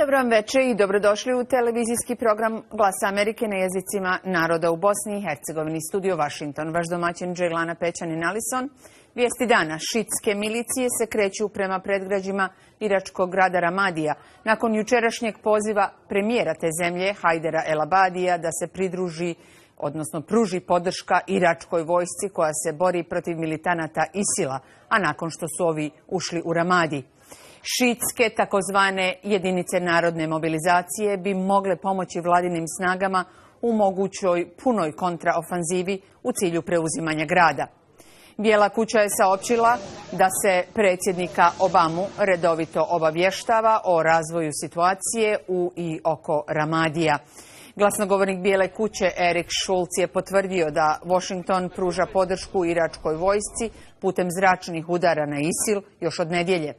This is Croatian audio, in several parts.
Dobro vam večer i dobrodošli u televizijski program Glas Amerike na jezicima naroda u Bosni i Hercegovini. Studio Washington, vaš domaćin Džejlana Pećanin Alison. Vijesti dana. Šitske milicije se kreću prema predgrađima iračkog grada Ramadija nakon jučerašnjeg poziva premijera te zemlje Hajdera El Abadija da se pridruži, odnosno pruži podrška iračkoj vojsci koja se bori protiv militanata ISIL-a, a nakon što su ovi ušli u Ramadi. Šitske takozvane jedinice narodne mobilizacije bi mogle pomoći vladinim snagama u mogućoj punoj kontraofanzivi u cilju preuzimanja grada. Bijela kuća je saopćila da se predsjednika Obamu redovito obavještava o razvoju situacije u i oko Ramadija. Glasnogovornik Bijele kuće Erik Schulz je potvrdio da Washington pruža podršku iračkoj vojsci putem zračnih udara na ISIL još od nedjelje.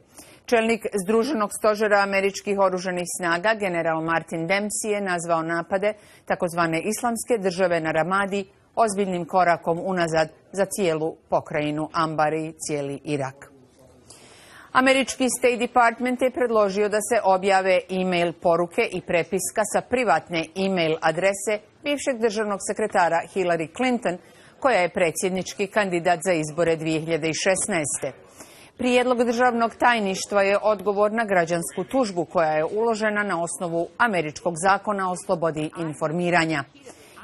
Čelnik Združenog stožera američkih oružanih snaga, general Martin Dempsey, je nazvao napade takozvane islamske države na Ramadi ozbiljnim korakom unazad za cijelu pokrajinu Anbar i cijeli Irak. Američki State Department je predložio da se objave e-mail poruke i prepiska sa privatne e-mail adrese bivšeg državnog sekretara Hillary Clinton, koja je predsjednički kandidat za izbore 2016. Prijedlog državnog tajništva je odgovor na građansku tužbu koja je uložena na osnovu američkog zakona o slobodi informiranja.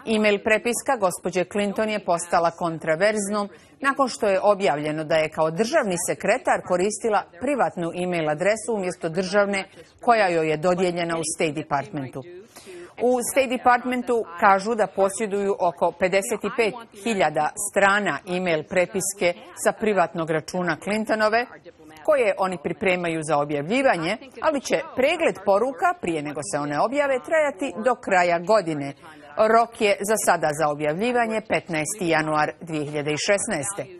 E-mail prepiska gospođe Clinton je postala kontraverznom nakon što je objavljeno da je kao državni sekretar koristila privatnu e-mail adresu umjesto državne koja joj je dodijeljena u State Departmentu. U State Departmentu kažu da posjeduju oko 55.000 strana e-mail prepiske sa privatnog računa Clintonove, koje oni pripremaju za objavljivanje, ali će pregled poruka, prije nego se one objave, trajati do kraja godine. Rok je za sada za objavljivanje 15. januar 2016.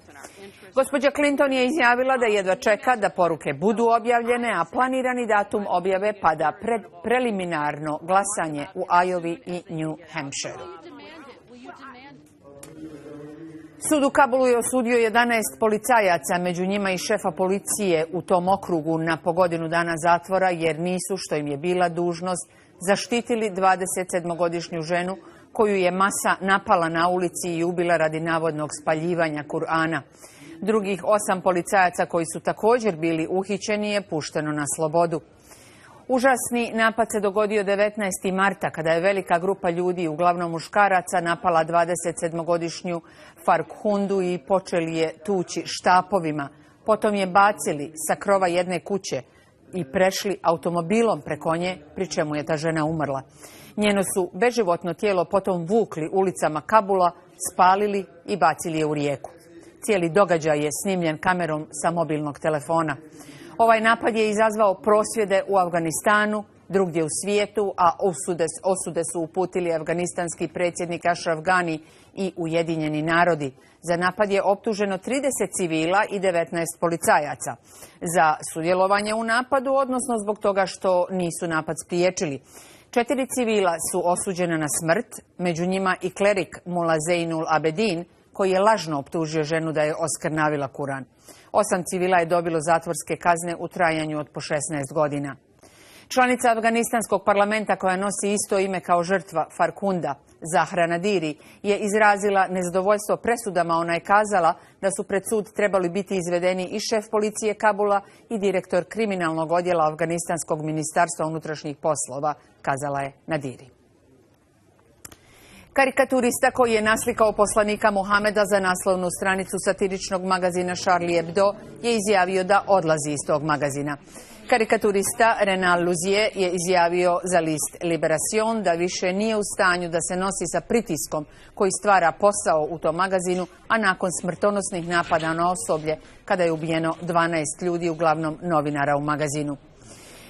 Gospođa Clinton je izjavila da jedva čeka da poruke budu objavljene, a planirani datum objave pada pred preliminarno glasanje u Iowi i New Hampshireu. Sud u Kabulu je osudio 11 policajaca, među njima i šefa policije u tom okrugu, na po godinu dana zatvora jer nisu, što im je bila dužnost, zaštitili 27-godišnju ženu koju je masa napala na ulici i ubila radi navodnog spaljivanja Kur'ana. Drugih 8 policajaca koji su također bili uhićeni je pušteno na slobodu. Užasni napad se dogodio 19. marta kada je velika grupa ljudi, uglavnom muškaraca, napala 27-godišnju Farkhundu i počeli je tući štapovima. Potom je bacili sa krova jedne kuće i prešli automobilom preko nje, pri čemu je ta žena umrla. Njeno su beživotno tijelo potom vukli ulicama Kabula, spalili i bacili je u rijeku. Cijeli događaj je snimljen kamerom sa mobilnog telefona. Ovaj napad je izazvao prosvjede u Afganistanu, drugdje u svijetu, a osude su uputili afganistanski predsjednik Ashraf Ghani i Ujedinjeni narodi. Za napad je optuženo 30 civila i 19 policajaca. Za sudjelovanje u napadu, odnosno zbog toga što nisu napad spriječili. 4 civila su osuđena na smrt, među njima i klerik Mullah Zeinul Abedin, koji je lažno optužio ženu da je oskrnavila Kuran. 8 civila je dobilo zatvorske kazne u trajanju od po 16 godina. Članica afganistanskog parlamenta koja nosi isto ime kao žrtva Farkhunda, Zahra Nadiri, je izrazila nezadovoljstvo presudama. Ona je kazala da su pred sud trebali biti izvedeni i šef policije Kabula i direktor kriminalnog odjela Afganistanskog ministarstva unutrašnjih poslova, kazala je Nadiri. Karikaturista koji je naslikao poslanika Muhameda za naslovnu stranicu satiričnog magazina Charlie Hebdo je izjavio da odlazi iz tog magazina. Karikaturista Renal Luzier je izjavio za list Liberation da više nije u stanju da se nosi sa pritiskom koji stvara posao u tom magazinu, a nakon smrtonosnih napada na osoblje kada je ubijeno 12 ljudi, uglavnom novinara u magazinu.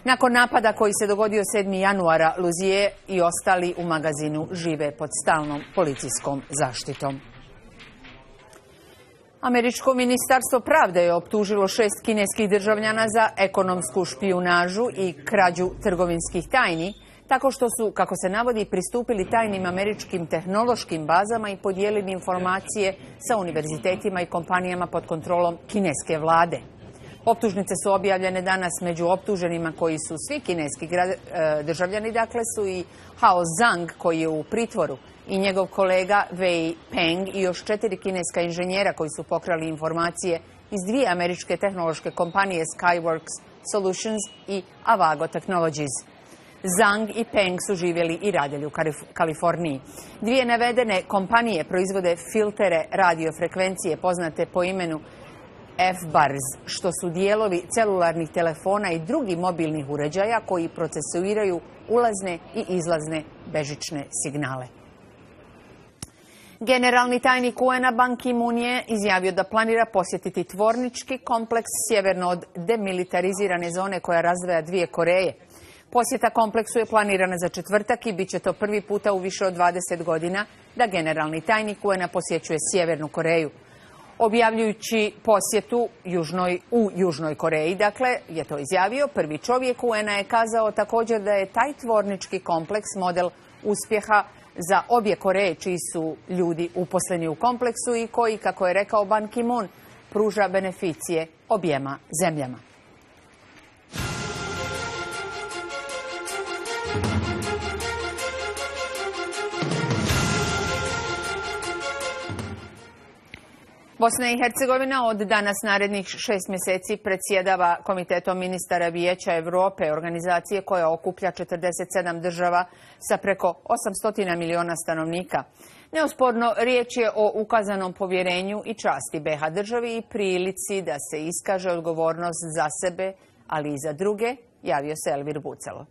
Nakon napada koji se dogodio 7. januara, Luzier i ostali u magazinu žive pod stalnom policijskom zaštitom. Američko ministarstvo pravde je optužilo 6 kineskih državljana za ekonomsku špijunažu i krađu trgovinskih tajni, tako što su, kako se navodi, pristupili tajnim američkim tehnološkim bazama i podijelili informacije sa univerzitetima i kompanijama pod kontrolom kineske vlade. Optužnice su objavljene danas. Među optuženima koji su svi kineski državljani, dakle, su i Hao Zhang koji je u pritvoru i njegov kolega Wei Peng i još 4 kineska inženjera koji su pokrali informacije iz 2 američke tehnološke kompanije Skyworks Solutions i Avago Technologies. Zhang i Peng su živjeli i radili u Kaliforniji. 2 navedene kompanije proizvode filtere radiofrekvencije poznate po imenu F-bars, što su dijelovi celularnih telefona i drugih mobilnih uređaja koji procesuiraju ulazne i izlazne bežične signale. Generalni tajnik UN-a Ban Ki-moon je izjavio da planira posjetiti tvornički kompleks sjeverno od demilitarizirane zone koja razdvaja 2 Koreje. Posjeta kompleksu je planirana za četvrtak i bit će to prvi puta u više od 20 godina da generalni tajnik UN-a posjećuje Sjevernu Koreju. Objavljujući posjetu u Južnoj Koreji, dakle, je to izjavio, prvi čovjek UN-a je kazao također da je taj tvornički kompleks model uspjeha za obje Koreje, čiji su ljudi uposleni u kompleksu i koji, kako je rekao Ban Ki-moon, pruža beneficije objema zemljama. Bosna i Hercegovina od danas narednih 6 mjeseci predsjedava Komitetom ministara Vijeća Europe, organizacije koja okuplja 47 država sa preko 800 miliona stanovnika. Neosporno riječ je o ukazanom povjerenju i časti BiH državi i prilici da se iskaže odgovornost za sebe, ali i za druge, javio se Elvir Bucalo.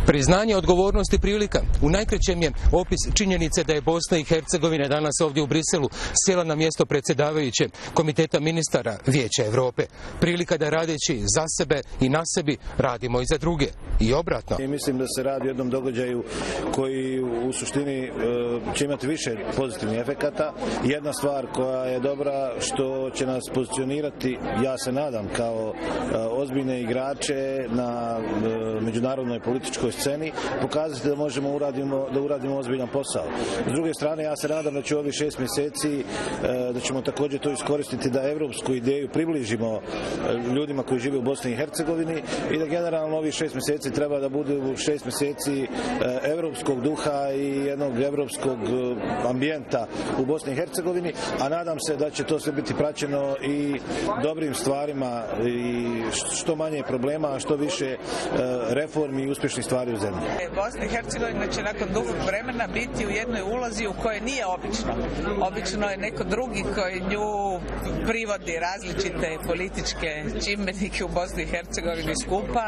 Priznanje odgovornosti prilika. U najkraćem je opis činjenice da je Bosna i Hercegovina danas ovdje u Briselu sjela na mjesto predsjedavajuće Komiteta ministara Vijeća Europe. Prilika da radeći za sebe i na sebi radimo i za druge. I obratno. I mislim da se radi o jednom događaju koji u suštini će imati više pozitivnih efekata. Jedna stvar koja je dobra, što će nas pozicionirati, ja se nadam, kao ozbiljne igrače na međunarodnoj političkoj sceni, pokazati da možemo da uradimo ozbiljan posao. S druge strane, ja se nadam da će ovih 6 mjeseci, da ćemo također to iskoristiti da evropsku ideju približimo ljudima koji žive u Bosni i Hercegovini i da generalno ovih 6 mjeseci treba da bude 6 mjeseci evropskog duha i jednog evropskog ambijenta u Bosni i Hercegovini, a nadam se da će to sve biti praćeno i dobrim stvarima i što manje problema, a što više reformi i uspješnih stvari u zemlji. Bosna i Hercegovina će nakon dugog vremena biti u jednoj ulozi u kojoj nije obično. Obično je neko drugi koji nju privodi različite političke čimbenike u Bosni i Hercegovini skupa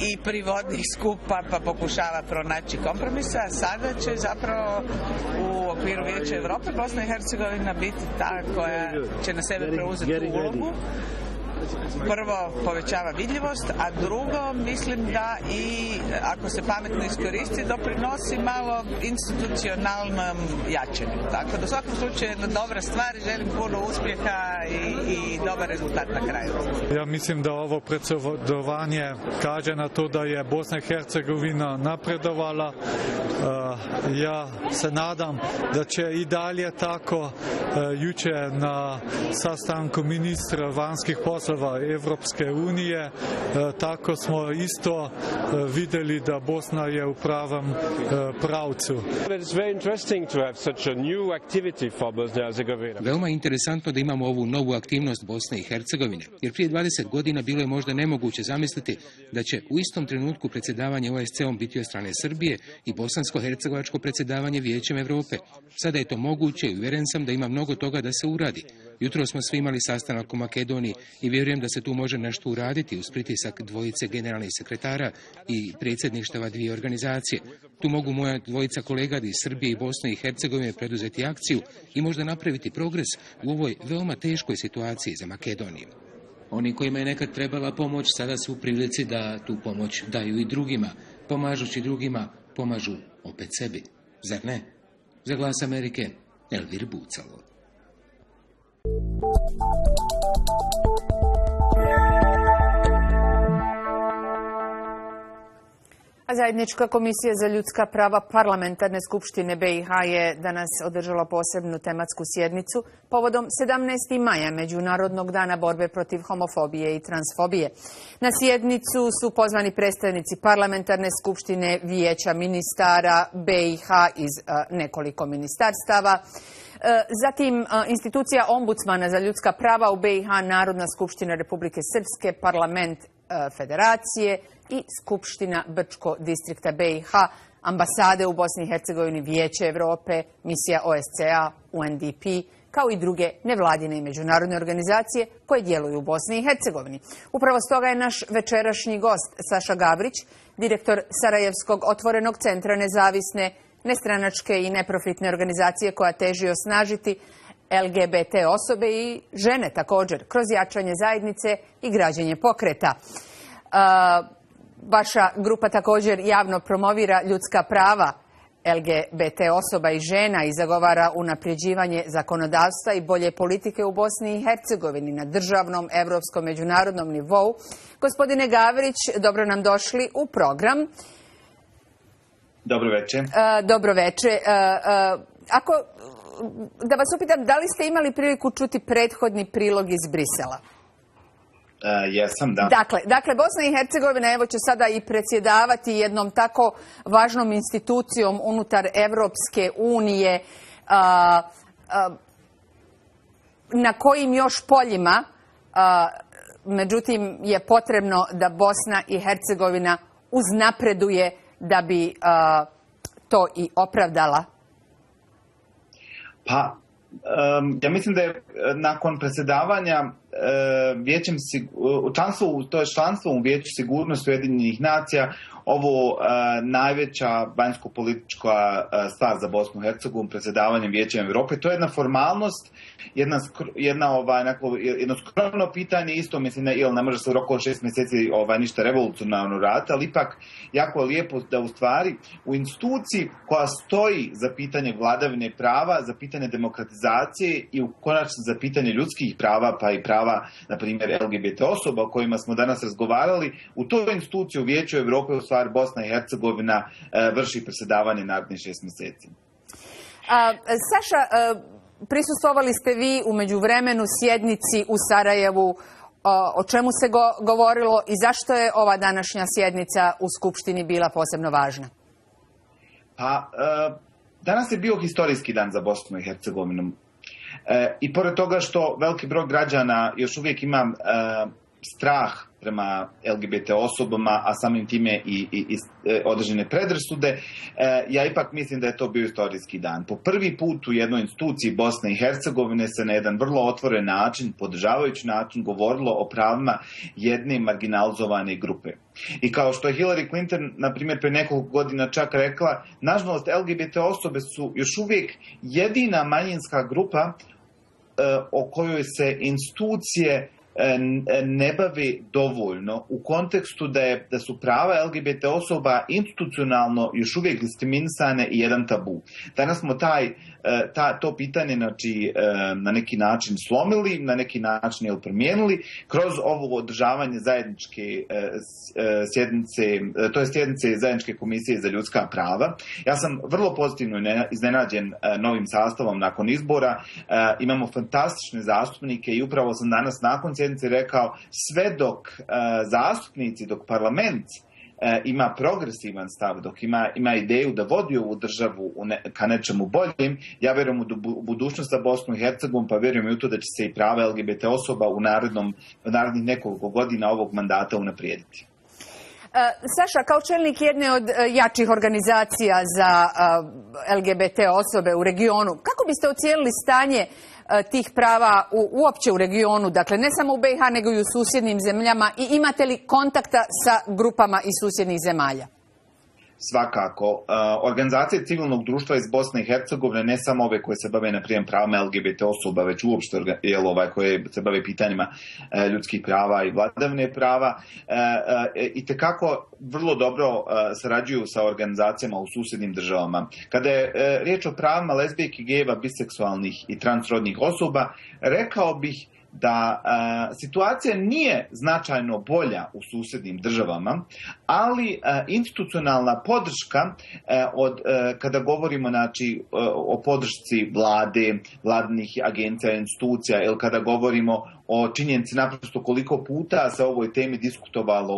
i privodi ih skupa pa pokušava pronaći kompromisa. Sada će zapravo u okviru Vijeća Europe Bosna i Hercegovina biti ta koja će na sebe preuzeti tu ulogu. Prvo, povećava vidljivost, a drugo, mislim da i, ako se pametno iskoristi, doprinosi malo institucionalnom jačanju. Tako da u svakom slučaju jedna dobra stvar i želim puno uspjeha i dobar rezultat na kraju. Ja mislim da ovo predsjedovanje kaže na to da je Bosna i Hercegovina napredovala. Ja se nadam da će i dalje tako. Jučer na sastanku ministra vanjskih poslova Evropske unije tako smo isto vidjeli da Bosna je u pravom pravcu. Veoma je interesantno da imamo ovu novu aktivnost Bosne i Hercegovine, jer prije 20 godina bilo je možda nemoguće zamisliti da će u istom trenutku predsjedavanje OSCE-om biti od strane Srbije i bosansko-hercegovačko predsjedavanje Vijećem Europe. Sada je to moguće i uvjeren sam da ima mnogo toga da se uradi. Jutro smo svi imali sastanak u Makedoniji i vjerujem da se tu može nešto uraditi uz pritisak dvojice generalnih sekretara i predsjedništava 2 organizacije. Tu mogu moja dvojica kolega iz Srbije i Bosne i Hercegovine preduzeti akciju i možda napraviti progres u ovoj veoma teškoj situaciji za Makedoniju. Oni kojima je nekad trebala pomoć sada su u prilici da tu pomoć daju i drugima. Pomažući drugima, pomažu opet sebi. Zar ne? Za Glas Amerike, Elvir Bucalo. A Zajednička komisija za ljudska prava Parlamentarne skupštine BiH je danas održala posebnu tematsku sjednicu povodom 17. maja Međunarodnog dana borbe protiv homofobije i transfobije. Na sjednicu su pozvani predstavnici Parlamentarne skupštine, vijeća ministara BiH iz nekoliko ministarstava, zatim institucija ombudsmana za ljudska prava u BiH, Narodna skupština Republike Srpske, Parlament Federacije i Skupština Brčko distrikta BiH, ambasade u Bosni i Hercegovini, Vijeće Evrope, misija OSCE, UNDP, kao i druge nevladine i međunarodne organizacije koje djeluju u Bosni i Hercegovini. Upravo stoga je naš večerašnji gost Saša Gavrić, direktor Sarajevskog otvorenog centra nezavisne, nestranačke i neprofitne organizacije koja teži osnažiti LGBT osobe i žene također kroz jačanje zajednice i građenje pokreta. Vaša grupa također javno promovira ljudska prava LGBT osoba i žena i zagovara unapređivanje zakonodavstva i bolje politike u Bosni i Hercegovini na državnom, evropskom, međunarodnom nivou. Gospodine Gavrić, dobro nam došli u program. Dobro večer. Dobro večer. Da vas upitam, da li ste imali priliku čuti prethodni prilog iz Brisela? Jesam, da. Dakle, Bosna i Hercegovina evo će sada i predsjedavati jednom tako važnom institucijom unutar Evropske unije. Na kojim još poljima, međutim, je potrebno da Bosna i Hercegovina uznapreduje da bi to i opravdala? Pa, ja mislim da je nakon predsjedavanja članstvo u Vijeću sigurnosti Ujedinjenih nacija ovo najveća vanjsko-politička stvar za Bosnu i Hercegovinu, predsjedavanjem Vijećem Europe. To je jedna formalnost, jedno skromno pitanje, isto mislim, jer ne može se u roku od 6 mjeseci ništa revolucionarno raditi, ali ipak jako je lijepo da u stvari u instituciji koja stoji za pitanje vladavine prava, za pitanje demokratizacije i u konačnici za pitanje ljudskih prava, pa i prava, na primjer, LGBT osoba o kojima smo danas razgovarali, u toj instituciji u Vijeću Europe u stvari Bosna i Hercegovina vrši predsjedavanje narednih 6 mjeseci. Saša, prisustvovali ste vi u međuvremenu sjednici u Sarajevu. O čemu se govorilo i zašto je ova današnja sjednica u Skupštini bila posebno važna? Pa, danas je bio historijski dan za Bosnu i Hercegovinu. I pored toga što veliki broj građana još uvijek ima strah prema LGBT osobama, a samim time i određene predrasude, ja ipak mislim da je to bio historijski dan. Po prvi put u jednoj instituciji Bosne i Hercegovine se na jedan vrlo otvoren način, podržavajući način, govorilo o pravima jedne marginalizovane grupe. I kao što je Hillary Clinton, na primjer, pre nekoliko godina čak rekla, nažalost, LGBT osobe su još uvijek jedina manjinska grupa o kojoj se institucije ne bavi dovoljno u kontekstu da su prava LGBT osoba institucionalno još uvijek diskriminisane i jedan tabu. Danas smo to pitanje na neki način slomili, na neki način promijenili kroz ovo održavanje zajedničke sjednice Zajedničke komisije za ljudska prava. Ja sam vrlo pozitivno iznenađen novim sastavom nakon izbora. Imamo fantastične zastupnike i upravo sam danas nakon sjednice rekao, sve dok zastupnici, dok parlament ima progresivan stav, dok ima ideju da vodi ovu državu ka nečemu boljem, ja vjerujem u budućnost za Bosnu i Hercegovinu, pa vjerujem i u to da će se i prava LGBT osoba u narednih nekoliko godina ovog mandata unaprijediti. Saša, kao čelnik jedne od jačih organizacija za LGBT osobe u regionu, kako biste ocijenili stanje tih prava uopće u regionu, dakle ne samo u BiH nego i u susjednim zemljama, i imate li kontakta sa grupama iz susjednih zemalja? Svakako. Organizacije civilnog društva iz Bosne i Hercegovine, ne samo ove koje se bave na primjer pravima LGBT osoba, već uopšte koje se bave pitanjima ljudskih prava i vladavine prava, itekako vrlo dobro sarađuju sa organizacijama u susjednim državama. Kada je riječ o pravima lezbijki, gejeva, biseksualnih i transrodnih osoba, rekao bih da situacija nije značajno bolja u susjednim državama, ali institucionalna podrška kada govorimo o podršci vlade, vladinih agencija, institucija, ili kada govorimo o činjenici naprosto koliko puta se o ovoj temi diskutovalo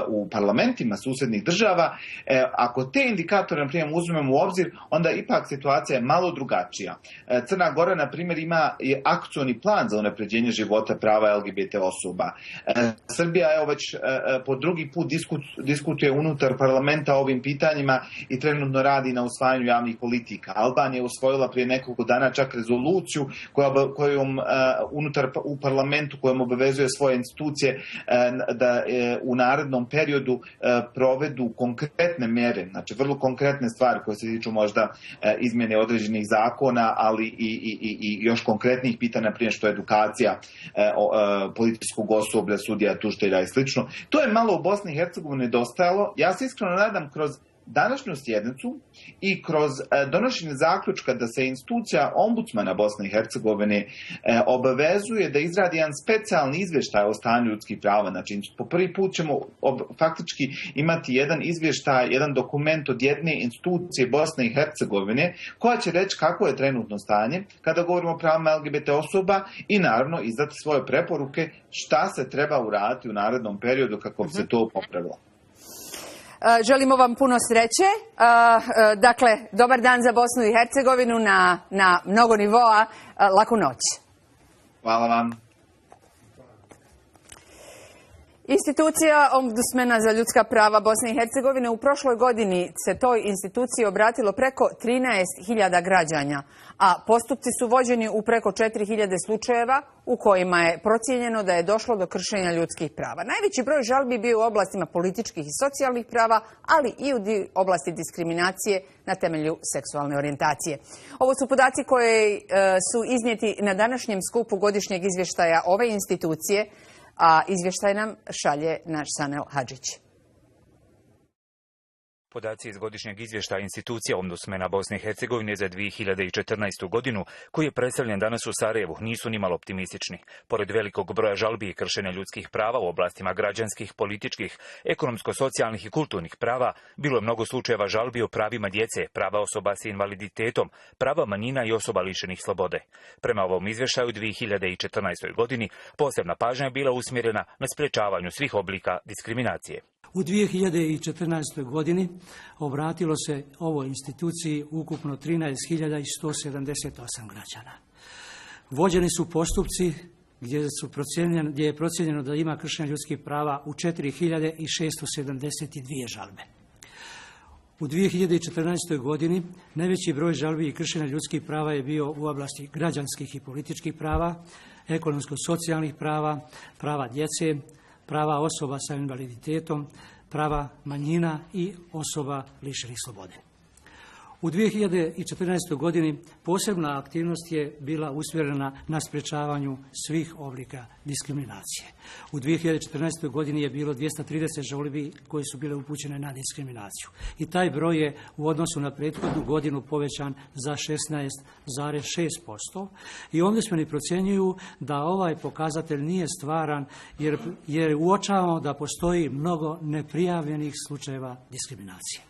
u parlamentima susjednih država, ako te indikatore, na primjer, uzmemo u obzir, onda ipak situacija je malo drugačija. Crna Gora, na primjer, ima akcioni plan za unapređenje života prava LGBT osoba. Srbija evo već po drugi put diskutuje unutar parlamenta o ovim pitanjima i trenutno radi na usvajanju javnih politika. Albanija je usvojila prije nekoliko dana čak rezoluciju kojom u parlamentu kojom obavezuje svoje institucije da u narednom periodu provedu konkretne mjere, znači vrlo konkretne stvari koje se tiču možda izmjene određenih zakona, ali i još konkretnih pitanja, prije što je edukacija policijskog osoblja, sudija, tužitelja i slično. To je malo u Bosni i Hercegovini nedostajalo. Ja se iskreno nadam kroz današnju sjednicu i kroz donošenje zaključka da se institucija ombudsmana Bosne i Hercegovine obavezuje da izradi jedan specijalni izvještaj o stanju ljudskih prava. Znači, po prvi put ćemo faktički imati jedan izvještaj, jedan dokument od jedne institucije Bosne i Hercegovine koja će reći kako je trenutno stanje kada govorimo o pravima LGBT osoba i naravno izdati svoje preporuke šta se treba uraditi u narednom periodu kako bi se to popravilo. Želimo vam puno sreće. Dakle, dobar dan za Bosnu i Hercegovinu na mnogo nivoa. Laku noć. Hvala vam. Institucija Ombudsmana za ljudska prava Bosne i Hercegovine u prošloj godini se toj instituciji obratilo preko 13.000 građana, a postupci su vođeni u preko 4.000 slučajeva u kojima je procijenjeno da je došlo do kršenja ljudskih prava. Najveći broj žalbi bio u oblastima političkih i socijalnih prava, ali i u oblasti diskriminacije na temelju seksualne orijentacije. Ovo su podaci koji su iznijeti na današnjem skupu godišnjeg izvještaja ove institucije, a izvještaj nam šalje naš Sanel Hadžić. Podaci iz godišnjeg izvještaja institucije Ombudsmana Bosne i Hercegovine za 2014. godinu, koji je predstavljen danas u Sarajevu, nisu nimalo optimistični. Pored velikog broja žalbi i kršenja ljudskih prava u oblastima građanskih, političkih, ekonomsko-socijalnih i kulturnih prava, bilo je mnogo slučajeva žalbi o pravima djece, prava osoba s invaliditetom, prava manjina i osoba lišenih slobode. Prema ovom izvještaju u 2014. godini posebna pažnja je bila usmjerena na sprječavanju svih oblika diskriminacije. U 2014. godini obratilo se ovoj instituciji ukupno 13.178 građana. Vođeni su postupci gdje je procijenjeno da ima kršenja ljudskih prava u 4.672 žalbe. U 2014. godini najveći broj žalbi i kršenja ljudskih prava je bio u oblasti građanskih i političkih prava, ekonomsko-socijalnih prava, prava djece, prava osoba sa invaliditetom, prava manjina i osoba lišenih slobode. U 2014. godini posebna aktivnost je bila usmjerena na sprječavanju svih oblika diskriminacije. U 2014. godini je bilo 230 žalbi koje su bile upućene na diskriminaciju. I taj broj je u odnosu na prethodnu godinu povećan za 16,6%. I ombudsmani procjenjuju da ovaj pokazatelj nije stvaran jer uočavamo da postoji mnogo neprijavljenih slučajeva diskriminacije.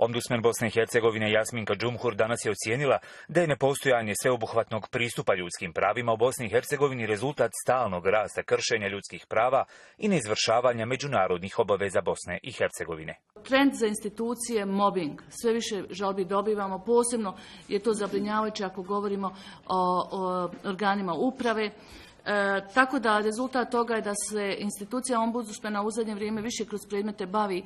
Ombudsman Bosne i Hercegovine Jasminka Džumhur danas je ocijenila da je nepostojanje sveobuhvatnog pristupa ljudskim pravima u Bosni i Hercegovini rezultat stalnog rasta kršenja ljudskih prava i neizvršavanja međunarodnih obaveza Bosne i Hercegovine. Trend za institucije mobbing. Sve više žalbi dobivamo, posebno je to zabrinjavajuće ako govorimo o organima uprave. Tako da rezultat toga je da se institucija ombudsmana u zadnje vrijeme više kroz predmete bavi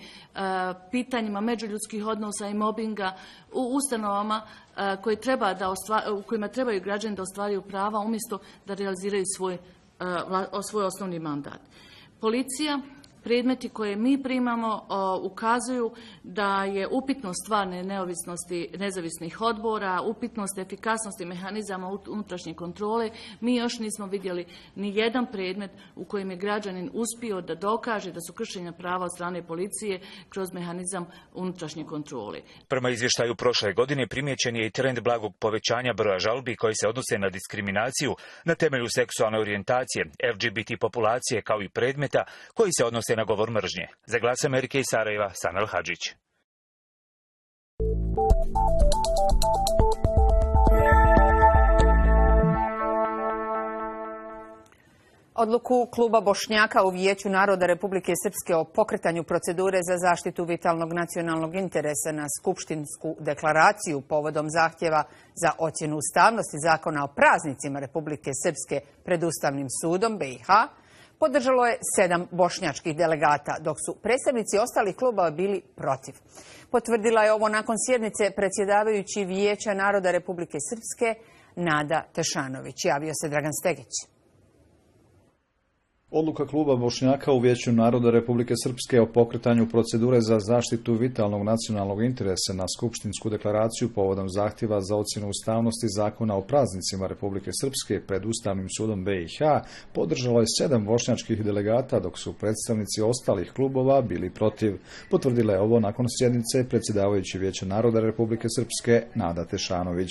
pitanjima međuljudskih odnosa i mobinga u ustanovama u kojima trebaju građani da ostvaruju prava umjesto da realiziraju svoj osnovni mandat. Policija predmeti koje mi primamo ukazuju da je upitnost stvarne neovisnosti nezavisnih odbora, upitnost efikasnosti mehanizama unutrašnje kontrole. Mi još nismo vidjeli ni jedan predmet u kojem je građanin uspio da dokaže da su kršenja prava od strane policije kroz mehanizam unutrašnje kontrole. Prema izvještaju prošle godine primijećen je i trend blagog povećanja broja žalbi koji se odnose na diskriminaciju na temelju seksualne orijentacije, LGBT populacije kao i predmeta koji se odnose na govor mržnje. Za Glas Amerike iz Sarajeva, Sanel Hadžić. Odluku Kluba Bošnjaka u Vijeću naroda Republike Srpske o pokretanju procedure za zaštitu vitalnog nacionalnog interesa na skupštinsku deklaraciju povodom zahtjeva za ocjenu ustavnosti zakona o praznicima Republike Srpske pred Ustavnim sudom BiH podržalo je 7 bošnjačkih delegata, dok su predstavnici ostalih klubova bili protiv. Potvrdila je ovo nakon sjednice predsjedavajući Vijeća naroda Republike Srpske Nada Tešanović. Javio se Dragan Stegić. Odluka Kluba Bošnjaka u Vijeću naroda Republike Srpske o pokretanju procedure za zaštitu vitalnog nacionalnog interesa na skupštinsku deklaraciju povodom zahtjeva za ocjenu ustavnosti zakona o praznicima Republike Srpske pred Ustavnim sudom BiH podržalo je 7 bošnjačkih delegata, dok su predstavnici ostalih klubova bili protiv. Potvrdila je ovo nakon sjednice predsjedavajući Vijeća naroda Republike Srpske Nada Tešanović.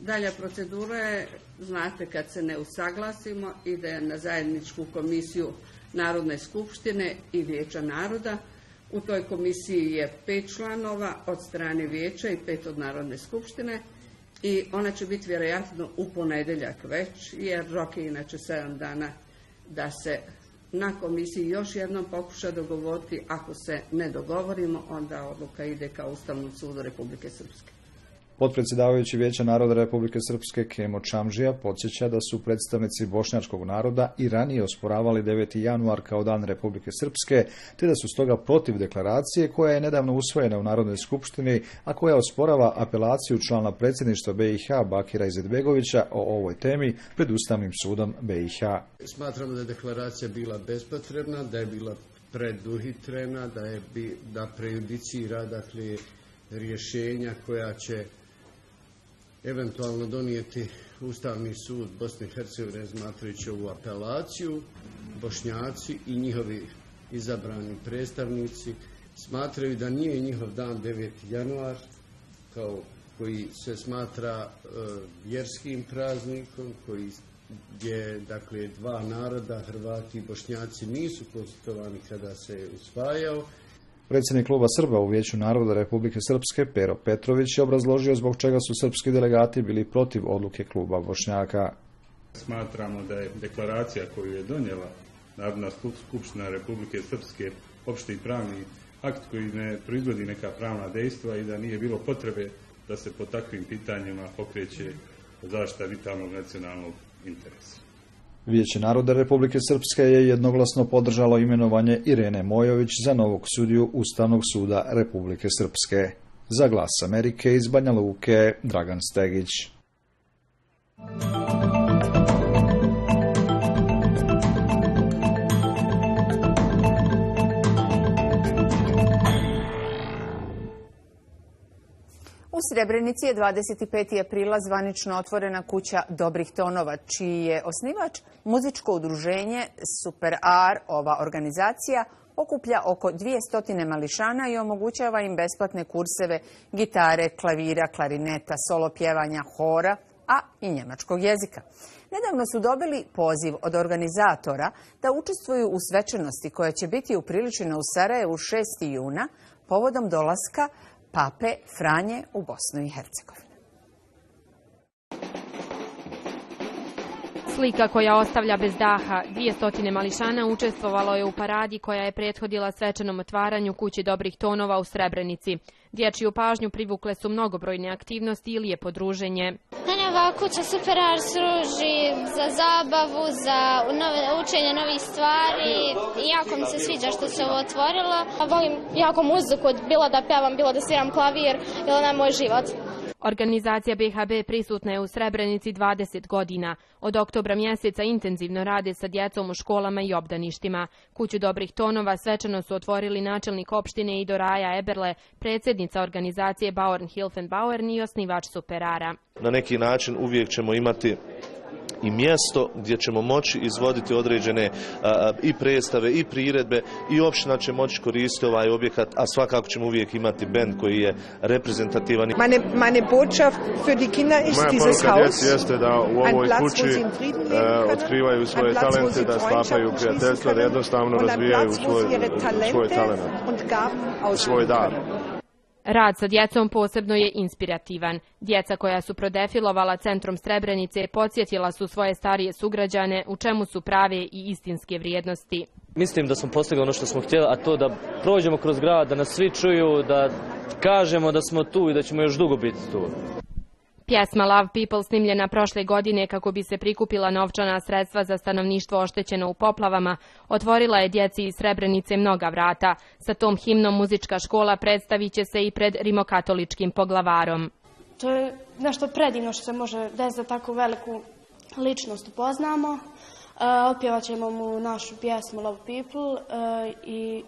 Dalja procedura je, znate, kad se ne usaglasimo, ide na zajedničku komisiju Narodne skupštine i Vijeća naroda. U toj komisiji je 5 članova od strane Vijeća i 5 od Narodne skupštine i ona će biti vjerojatno u ponedjeljak već, jer rok je inače 7 dana da se na komisiji još jednom pokuša dogovoriti. Ako se ne dogovorimo, onda odluka ide ka Ustavnom sudu Republike Srpske. Potpredsjedavajući Vijeća naroda Republike Srpske Kemo Čamžija podsjeća da su predstavnici bošnjačkog naroda i ranije osporavali 9. januar kao dan Republike Srpske, te da su stoga protiv deklaracije koja je nedavno usvojena u Narodnoj skupštini, a koja osporava apelaciju člana predsjedništva BiH Bakira Izetbegovića o ovoj temi pred Ustavnim sudom BiH. Smatramo da je deklaracija bila bespotrebna, da je bila preduhitrena, da prejudicira rješenja koja će eventualno donijeti Ustavni sud Bosne i Hercegovine razmatrajući ovu apelaciju. Bošnjaci i njihovi izabrani predstavnici smatraju da nije njihov dan 9. januar, koji se smatra vjerskim praznikom, gdje dva naroda, Hrvati i Bošnjaci, nisu konstitutovani kada se je usvajao. Predsjednik kluba Srba u Vijeću naroda Republike Srpske Pero Petrović je obrazložio zbog čega su srpski delegati bili protiv odluke kluba Bošnjaka. Smatramo da je deklaracija koju je donijela Narodna skupština Republike Srpske opšti pravni akt koji ne proizvodi neka pravna dejstva i da nije bilo potrebe da se po takvim pitanjima pokreće zaštita vitalnog nacionalnog interesa. Vijeće naroda Republike Srpske je jednoglasno podržalo imenovanje Irene Mojović za novog sudiju Ustavnog suda Republike Srpske. Za Glas Amerike iz Banja Luke, Dragan Stegić. U Srebrenici je 25. aprila zvanično otvorena kuća Dobrih tonova, čiji je osnivač muzičko udruženje Super Ar. Ova organizacija okuplja oko 200 mališana i omogućava im besplatne kurseve gitare, klavira, klarineta, solo pjevanja, hora, a i njemačkog jezika. Nedavno su dobili poziv od organizatora da učestvuju u svečanosti koja će biti upriličena u Sarajevu 6. juna povodom dolaska Pape Franje u Bosnu i Hercegovinu. Slika koja ostavlja bez daha. 200 mališana učestvovalo je u paradi koja je prethodila svečanom otvaranju kući Dobrih tonova u Srebrenici. Dječju pažnju privukle su mnogobrojne aktivnosti ili je podruženje. Mene ova kuća Super Ar služi za zabavu, za učenje novih stvari i jako mi se sviđa što se ovo otvorilo. Volim jako muziku, bilo da pevam, bilo da sviram klavir, ili na moj život. Organizacija BHB prisutna je u Srebrenici 20 godina. Od oktobra mjeseca intenzivno rade sa djecom u školama i obdaništima. Kuću dobrih tonova svečano su otvorili načelnik opštine Ido Raja Eberle, predsjednica organizacije Bauern Hilfen-Bauern i osnivač Superara. Na neki način uvijek ćemo imati i mjesto gdje ćemo moći izvoditi određene i predstave i priredbe i opština će moći koristiti ovaj objekat, a svakako ćemo uvijek imati bend koji je reprezentativan. Meine Botschaft für die Kinder ist dieses Haus. Moja poruka djeci jeste da u ovoj kući otkrivaju svoje talente, da sklapaju prijateljstva, da jednostavno razvijaju svoj talent, svoj dar. Rad sa djecom posebno je inspirativan. Djeca koja su prodefilovala centrom Srebrenice podsjetila su svoje starije sugrađane u čemu su prave i istinske vrijednosti. Mislim da smo postigli ono što smo htjeli, a to da prođemo kroz grad, da nas svi čuju, da kažemo da smo tu i da ćemo još dugo biti tu. Pjesma Love People snimljena prošle godine kako bi se prikupila novčana sredstva za stanovništvo oštećeno u poplavama, otvorila je djeci iz Srebrenice mnoga vrata. Sa tom himnom muzička škola predstavit će se i pred rimokatoličkim poglavarom. To je nešto predivno što se može desiti da tako veliku ličnost upoznamo. Otpjevat ćemo mu našu pjesmu Love People i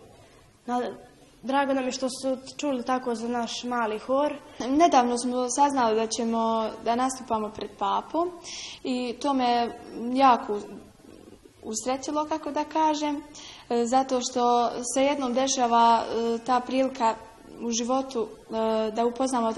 drago nam je što su čuli tako za naš mali hor. Nedavno smo saznali da nastupamo pred papom i to me jako usrećilo, kako da kažem, zato što se jednom dešava ta prilika u životu da upoznamo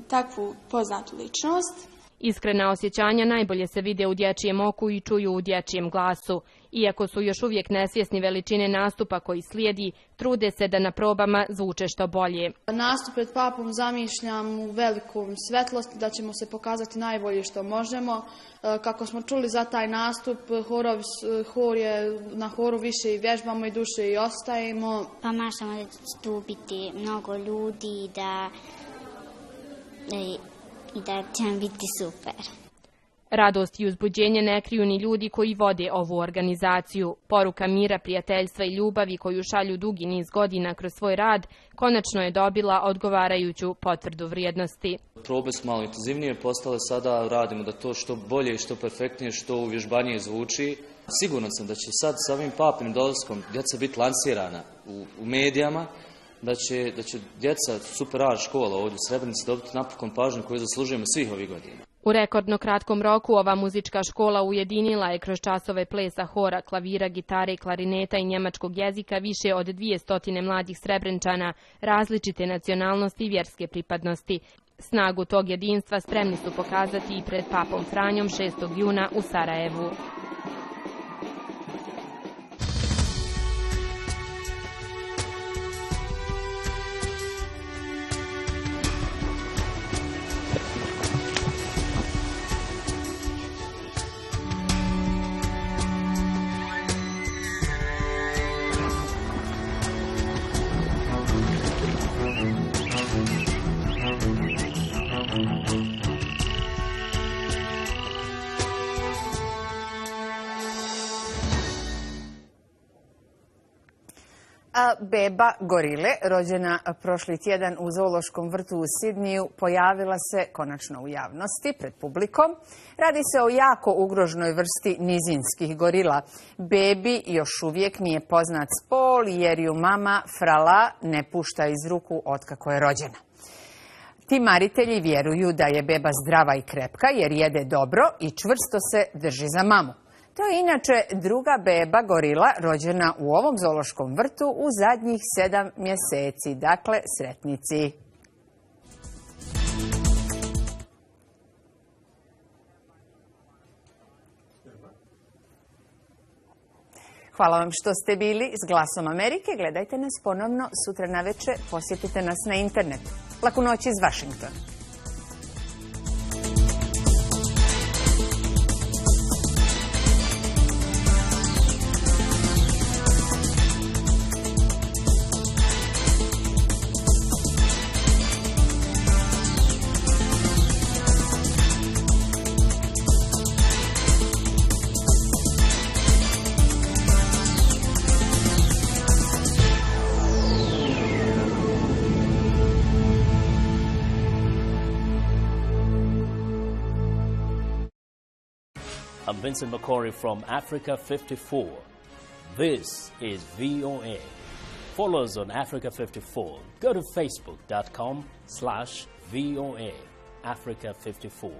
takvu poznatu ličnost. Iskrena osjećanja najbolje se vide u dječjem oku i čuju u dječjem glasu. Iako su još uvijek nesvjesni veličine nastupa koji slijedi, trude se da na probama zvuče što bolje. Nastup pred papom zamišljam u velikom svetlosti, da ćemo se pokazati najbolje što možemo. Kako smo čuli za taj nastup, na horu više i vježbamo i duše i ostajemo. Pa mašamo da će tu biti mnogo ljudi i da će nam biti super. Radost i uzbuđenje ne kriju ni ljudi koji vode ovu organizaciju. Poruka mira, prijateljstva i ljubavi koju šalju dugi niz godina kroz svoj rad konačno je dobila odgovarajuću potvrdu vrijednosti. Probe su malo intenzivnije postale, sada radimo da to što bolje i što perfektnije, što uvježbanije zvuči. Siguran sam da će sad sa ovim papim dolaskom djeca biti lansirana u medijama, da će djeca Superar škola ovdje u Srebrenici dobiti napokon pažnju koju zaslužujemo svih ovih godina. U rekordno kratkom roku ova muzička škola ujedinila je kroz časove plesa, hora, klavira, gitare, klarineta i njemačkog jezika više od 200 mladih Srebrenčana različite nacionalnosti i vjerske pripadnosti. Snagu tog jedinstva spremni su pokazati i pred papom Franjom 6. juna u Sarajevu. Beba gorile, rođena prošli tjedan u zoološkom vrtu u Sidniju, pojavila se konačno u javnosti pred publikom. Radi se o jako ugroženoj vrsti nizinskih gorila. Bebi još uvijek nije poznat spol jer ju mama Frala ne pušta iz ruku otkako je rođena. Ti maritelji vjeruju da je beba zdrava i krepka jer jede dobro i čvrsto se drži za mamu. To je inače druga beba gorila rođena u ovom zoološkom vrtu u zadnjih 7 mjeseci. Dakle, sretnici. Hvala vam što ste bili s Glasom Amerike. Gledajte nas ponovno sutra navečer. Posjetite nas na internetu. Laku noć iz Vašingtona. I'm Vincent McCory from Africa 54. This is VOA. Follow us on Africa 54. Go to facebook.com/VOA Africa 54.